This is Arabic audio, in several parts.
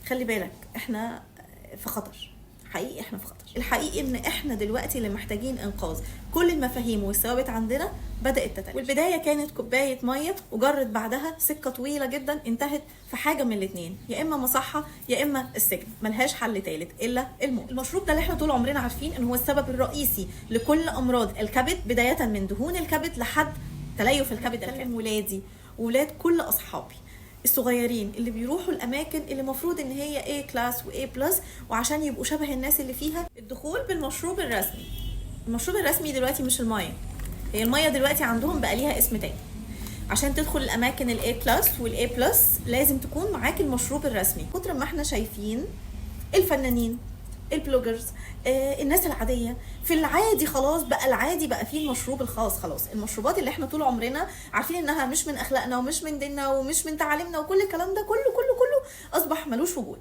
خلي بالك احنا في خطر حقيقي، احنا في خطر. الحقيقي ان احنا دلوقتي اللي محتاجين انقاذ. كل المفاهيم والثوابت عندنا بدات تتلاشى، والبدايه كانت كوبايه ميه وجرت بعدها سكه طويله جدا انتهت في حاجه من الاثنين، يا اما مصحه يا اما السجن، ملهاش حل ثالث الا الموت. المشروب ده اللي احنا طول عمرنا عارفين ان هو السبب الرئيسي لكل امراض الكبد، بدايه من دهون الكبد لحد تليف الكبد. الكلام ولادي وولاد كل اصحابي الصغيرين اللي بيروحوا الاماكن اللي المفروض ان هي A كلاس و A بلس، وعشان يبقوا شبه الناس اللي فيها، الدخول بالمشروب الرسمي. المشروب الرسمي دلوقتي مش الميه، هي الميه دلوقتي عندهم بقى ليها اسم تاني. عشان تدخل الاماكن ال A كلاس وال A بلس لازم تكون معاك المشروب الرسمي. كتر ما احنا شايفين الفنانين، البلوجرز، الناس العاديه في العادي، خلاص بقى العادي بقى فيه المشروب الخاص. خلاص المشروبات اللي احنا طول عمرنا عارفين انها مش من اخلاقنا ومش من ديننا ومش من تعاليمنا وكل الكلام ده كله اصبح ملوش وجود.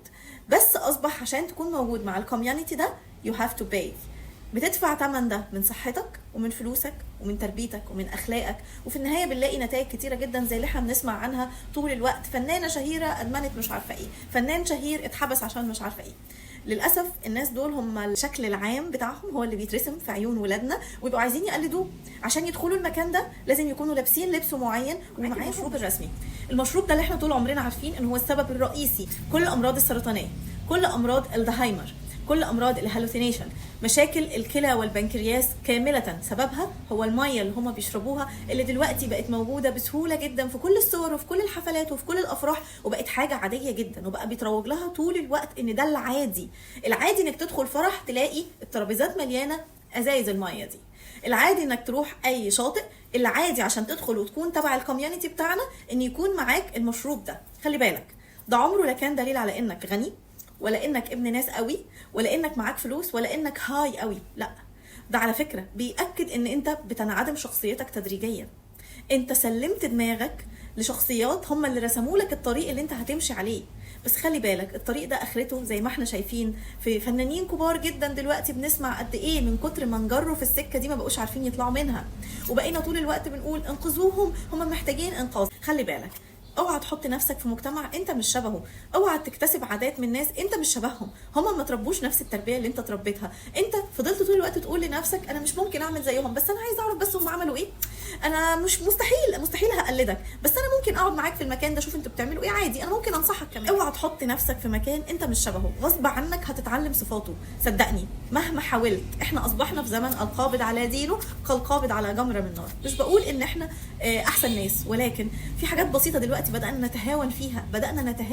بس اصبح عشان تكون موجود مع الكوميونتي ده you have to pay. بتدفع ثمن ده من صحتك ومن فلوسك ومن تربيتك ومن اخلاقك، وفي النهايه بنلاقي نتائج كتيره جدا زي اللي احنا بنسمع عنها طول الوقت. فنانه شهيره ادمنت مش عارفه ايه، فنان شهير اتحبس عشان مش عارفه ايه. للاسف الناس دول هم الشكل العام بتاعهم هو اللي بيترسم في عيون ولادنا، ويبقوا عايزين يقلدوه. عشان يدخلوا المكان ده لازم يكونوا لابسين لبس معين ومعاه المشروب الرسمي. المشروب ده اللي احنا طول عمرنا عارفين ان هو السبب الرئيسي كل الامراض السرطانيه، كل امراض الزهايمر، كل امراض الهالوسينيشن، مشاكل الكلى والبنكرياس كامله سببها هو الميه اللي هم بيشربوها، اللي دلوقتي بقت موجوده بسهوله جدا في كل الصور وفي كل الحفلات وفي كل الافراح، وبقت حاجه عاديه جدا، وبقى بيتروج لها طول الوقت ان ده العادي. العادي انك تدخل فرح تلاقي الترابيزات مليانه ازايز الميه دي، العادي انك تروح اي شاطئ، العادي عشان تدخل وتكون تبع الكوميونتي بتاعنا ان يكون معاك المشروب ده. خلي بالك ده عمره لا كان دليل على انك غني، ولا انك ابن ناس قوي، ولا انك معاك فلوس، ولا انك هاي قوي. لا، ده على فكرة بيأكد ان انت بتنعدم شخصيتك تدريجيا. انت سلمت دماغك لشخصيات هم اللي رسموا لك الطريق اللي انت هتمشي عليه. بس خلي بالك الطريق ده اخرته زي ما احنا شايفين في فنانين كبار جدا دلوقتي، بنسمع قد ايه من كتر ما نجروا في السكة دي ما بقوش عارفين يطلعوا منها، وبقينا طول الوقت بنقول انقذوهم، هم محتاجين انقاذ. خلي بالك اوعى تحط نفسك في مجتمع انت مش شبهه، اوعى تكتسب عادات من ناس انت مش شبههم، هما ما تربوش نفس التربيه اللي انت تربيتها. انت فضلت طول الوقت تقول لنفسك انا مش ممكن اعمل زيهم، بس انا عايز اعرف بس هم عملوا ايه، انا مش مستحيل هقلدك، بس انا ممكن اقعد معاك في المكان ده اشوف انتوا بتعملوا ايه، عادي انا ممكن انصحك كمان. اوعى تحط نفسك في مكان انت مش شبهه، غصب عنك هتتعلم صفاته. صدقني مهما حاولت، احنا اصبحنا في زمن القابض على دينه كالقابض على جمره من نار. مش بقول ان احنا احسن ناس، ولكن في حاجات بسيطه دلوقتي بدانا نتهاون فيها،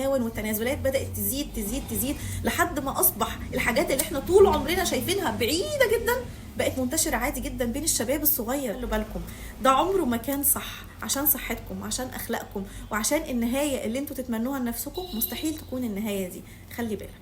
والتنازلات بدات تزيد لحد ما اصبح الحاجات اللي احنا طول عمرنا شايفينها بعيده جدا بقت منتشره عادي جدا بين الشباب الصغير. خلوا بالكم ده عمره ما كان صح، عشان صحتكم، عشان اخلاقكم، وعشان النهايه اللي انتوا تتمنوها لنفسكم مستحيل تكون النهايه دي. خلي بالك.